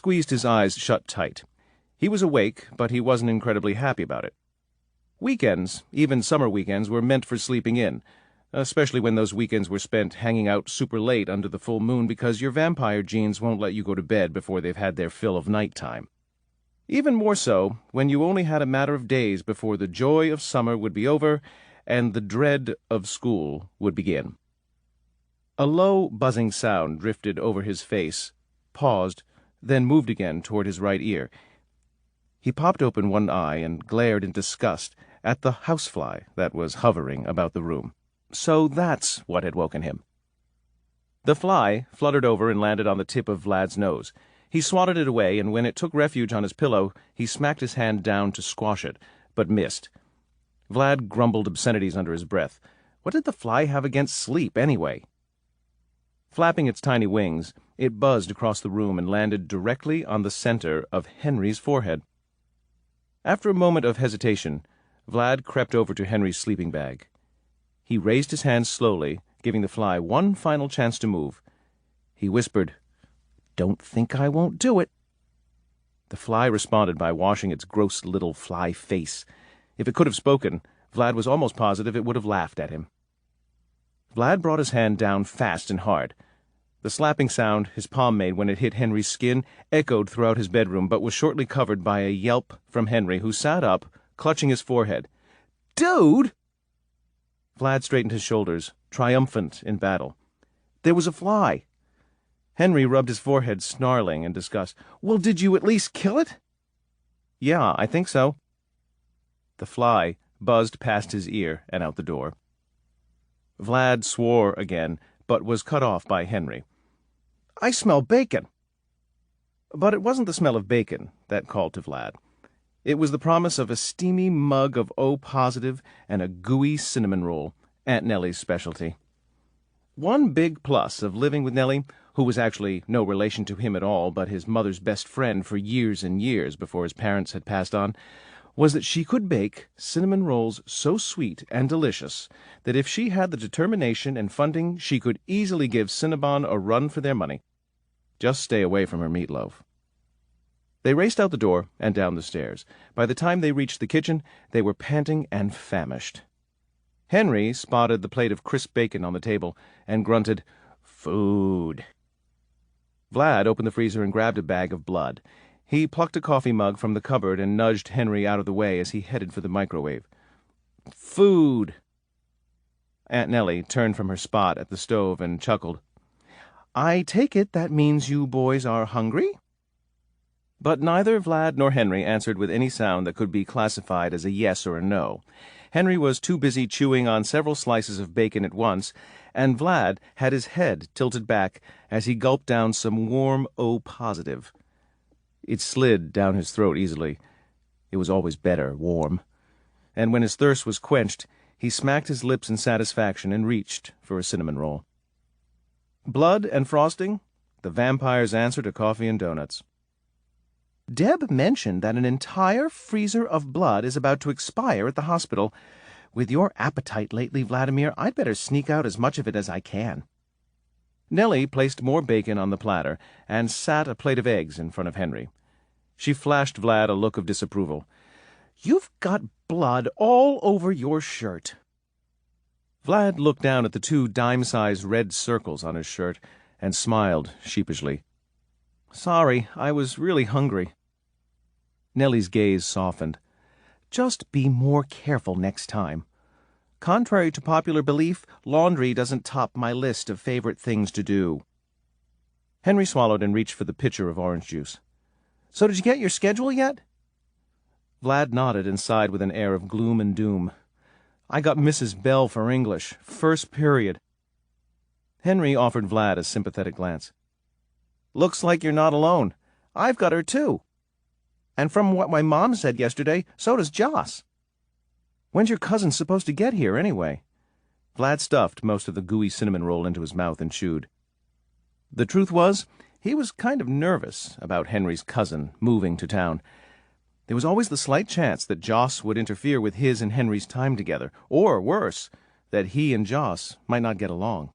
squeezed his eyes shut tight. He was awake, but he wasn't incredibly happy about it. Weekends, even summer weekends, were meant for sleeping in, especially when those weekends were spent hanging out super late under the full moon because your vampire genes won't let you go to bed before they've had their fill of nighttime. Even more so when you only had a matter of days before the joy of summer would be over and the dread of school would begin. A low, buzzing sound drifted over his face, paused, then moved again toward his right ear. He popped open one eye and glared in disgust at the housefly that was hovering about the room. So that's what had woken him. The fly fluttered over and landed on the tip of Vlad's nose. He swatted it away, and when it took refuge on his pillow, he smacked his hand down to squash it, but missed. Vlad grumbled obscenities under his breath. What did the fly have against sleep, anyway? Flapping its tiny wings, it buzzed across the room and landed directly on the center of Henry's forehead. After a moment of hesitation, Vlad crept over to Henry's sleeping bag. He raised his hand slowly, giving the fly one final chance to move. He whispered, "Don't think I won't do it." The fly responded by washing its gross little fly face. If it could have spoken, Vlad was almost positive it would have laughed at him. Vlad brought his hand down fast and hard. The slapping sound his palm made when it hit Henry's skin echoed throughout his bedroom, but was shortly covered by a yelp from Henry, who sat up, clutching his forehead. "Dude!" Vlad straightened his shoulders, triumphant in battle. There was a fly. Henry rubbed his forehead, snarling in disgust. "Well, did you at least kill it?" "Yeah, I think so." The fly buzzed past his ear and out the door. Vlad swore again, but was cut off by Henry. "I smell bacon." But it wasn't the smell of bacon that called to Vlad. It was the promise of a steamy mug of O-positive and a gooey cinnamon roll, Aunt Nellie's specialty. One big plus of living with Nellie, who was actually no relation to him at all but his mother's best friend for years and years before his parents had passed on, was that she could bake cinnamon rolls so sweet and delicious that if she had the determination and funding, she could easily give Cinnabon a run for their money. Just stay away from her meatloaf. They raced out the door and down the stairs. By the time they reached the kitchen, they were panting and famished. Henry spotted the plate of crisp bacon on the table and grunted, "Food." Vlad opened the freezer and grabbed a bag of blood. He plucked a coffee mug from the cupboard and nudged Henry out of the way as he headed for the microwave. "Food." Aunt Nellie turned from her spot at the stove and chuckled. "I take it that means you boys are hungry?" But neither Vlad nor Henry answered with any sound that could be classified as a yes or a no. Henry was too busy chewing on several slices of bacon at once, and Vlad had his head tilted back as he gulped down some warm O-positive. It slid down his throat easily. It was always better warm. And when his thirst was quenched, he smacked his lips in satisfaction and reached for a cinnamon roll. Blood and frosting? The vampire's answer to coffee and donuts. "Deb mentioned that an entire freezer of blood is about to expire at the hospital. With your appetite lately, Vladimir, I'd better sneak out as much of it as I can." Nellie placed more bacon on the platter and sat a plate of eggs in front of Henry. She flashed Vlad a look of disapproval. "You've got blood all over your shirt." Vlad looked down at the two dime-sized red circles on his shirt and smiled sheepishly. "Sorry, I was really hungry." Nellie's gaze softened. "Just be more careful next time. Contrary to popular belief, laundry doesn't top my list of favorite things to do." Henry swallowed and reached for the pitcher of orange juice. "So did you get your schedule yet?" Vlad nodded and sighed with an air of gloom and doom. "I got Mrs. Bell for English, first period." Henry offered Vlad a sympathetic glance. "Looks like you're not alone. I've got her, too. And from what my mom said yesterday, so does Joss. When's your cousin supposed to get here, anyway?" Vlad stuffed most of the gooey cinnamon roll into his mouth and chewed. The truth was, he was kind of nervous about Henry's cousin moving to town. There was always the slight chance that Joss would interfere with his and Henry's time together, or, worse, that he and Joss might not get along.